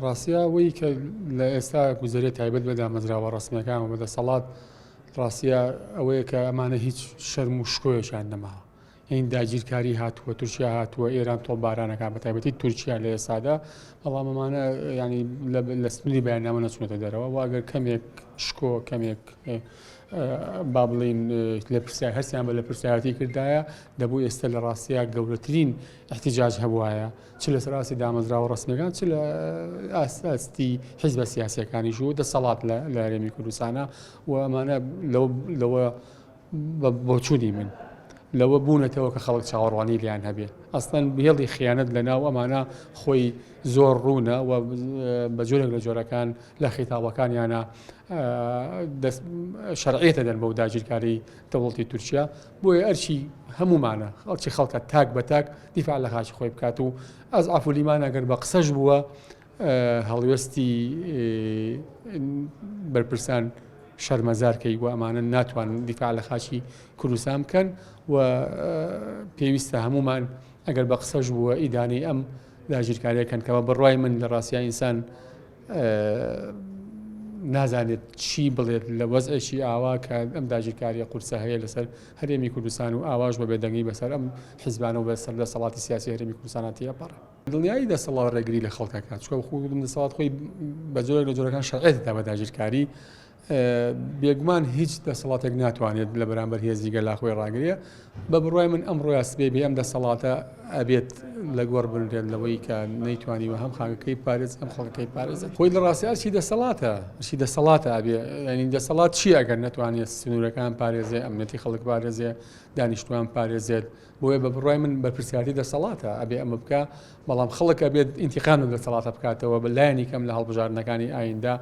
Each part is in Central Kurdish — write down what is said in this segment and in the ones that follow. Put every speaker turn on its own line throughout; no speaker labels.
ڕاستیە ئەوەی کە لە ئێستا گوزەرێت تایبەت بە دامەزراوە ڕسمیەکان و بەدەسەڵات ڕاستیە ئەوەیە کە ئەمانە هیچ شەرم و شکۆیەشیان نەما. هین داگیرکاری هاتووە، تورکیا هاتووە، ئێران تۆڵبارانەکان بە تایبەتی تورکیا لە ئێستادا، بەڵام ئەمانە ینی لە سنووری بەیاننامە نەچوونەتە دەرەوە و ئەگەر کەمێک شکۆ کەمێک با بڵین لە پرسیار هەستیان بە لە پرسیارەتی کردایە دەبوو ئێستا لە ڕاستیە گەورەترین احتیجاج هەبوایە چ لە سەراسی دامەزراوە ڕسمیەکان چ لە ئاستی حیزبە سیاسیەکانیش و دەسەڵات لە هەرێمی کوردستانە و ئەمانە لەوە بۆچوونی من لەوە بوونەتەوە کە خەڵک چاوەڕوانی لیان هەبێ ئەستەن هێڵی خیانەت لەناو ئەمانە خۆی زۆر ڕوونە و بە جۆرێک لە جۆرەکان لە خیتاڵەکانیانە شەرعیەتە دەن بەو داگیرکاری دەوڵەتی تورکیا بۆیە ئەرچی هەمومانە خەڵکی خەڵکە تاک بە تاک دیفاع لە خاچی خۆی بکات و ئەز ئافولیمان ئەگەر بە قسەش بووە هەڵوێستی بەرپرسان شەرمەزارکەی و ئەمانە ناتوانن دیفاع لە خاچی کوردستان بکەن و پێویستە هەمومان ئەگەر بە قسەش بووە ئیدانی ئەم داگیرکاریەکەن کەەوە بڕای من لە ڕاستیە ئینسان نازانێت چی بڵێت لە وەزعێکی ئاوا کە ئەم داگیرکاریە قورسە هەیە لەسەر هەرێمی کوردستان و ئاواژ بە بێدەنگی بەسەر ئەم حیزبانە و بەسەر دەسەڵاتی سیاسی هەرێمی کوردستان تێپەڕێ دڵنیایی دەسەڵات ڕێگری لە خەڵکەکە چکە دەسەڵات خۆی بە جۆرێک لە جۆرەکان شەرعێتە بە داگیرکاری بێگومان هیچ دەسەڵاتێک ناتوانێت لە بەرامبەر هێزی گەلاخۆی ڕاگرێ بە بڕای من ئەمڕۆیە سبێ ئەم دەسەڵاتە ئەبێت لە گۆڕ بنرێت لەوەی کە نەیتوانیوە هەم خاکەکەی پارێز ئەم خەڵکەی پارێزێت خۆی لە ڕاستی ئەرچی دەسەڵاتە ئەبێ ینی دەسەڵات چی ئەگەر نەتوانێت سنوورەکان پارێزێ ئەمنەتی خەڵک پارێزێ دانیشتوان پارێزێت بۆیە بە بڕای من بەرپرسیارەتی دەسەڵاتە ئەبێ ئەمە بکە بەڵام خەڵک ئەبێت ئینتیقام لە دەسەڵاتە بکاتەوە بە لایەنی کەم لە هەڵبژاردنەکانی ئایندا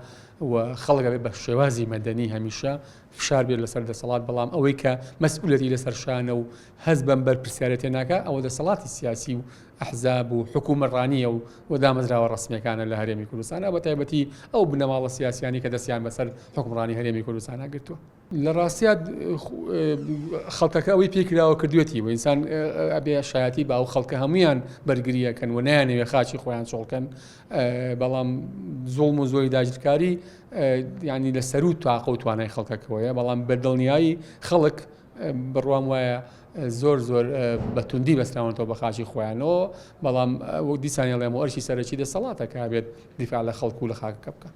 و خەڵک ئەبێت بە شێوازی مەدەنی هەمیشە فشار بێت لەسەر دەسەڵات بەڵام ئەوەی کە مەسئولەتی لەسەر شانە و هەز بەم بەرپرسیارەتێ ناکە ئەوە دەسەڵاتی سیاسی و ئەحزاب و حکوومەتڕانیە و دامەزراوە ڕسمیەکانە لە هەرێمی کوردستانە بە تایبەتی ئەو بنەماڵە سیاسیانی کە دەستیان بەسەر حکومڕانی هەرێمی کوردستانە گرتووە لە ڕاستیات خەڵکەکە ئەوەی پێکراوە کردوێتی و ئینسان ئەبێ شایەتی با و خەڵکە هەمویان بەرگریەکەن و نایانەوێ خاچی خۆیان چۆڵکەن بەڵام زۆڵم و زۆری داگیرکاری ینی لە سەر و تاقە و توانای خەڵکەکەوەیە بەڵام بەدڵنیایی خەڵک بڕوام وایە زۆر بەتوندی بەستراونەوە بە خاچی خۆیانەوە بەڵام وەک دیسانیڵێم و ئەرشی سەرەکی دەسەڵاتە کە بێت دیفاع لە خەڵک و لە خاکەکە بکە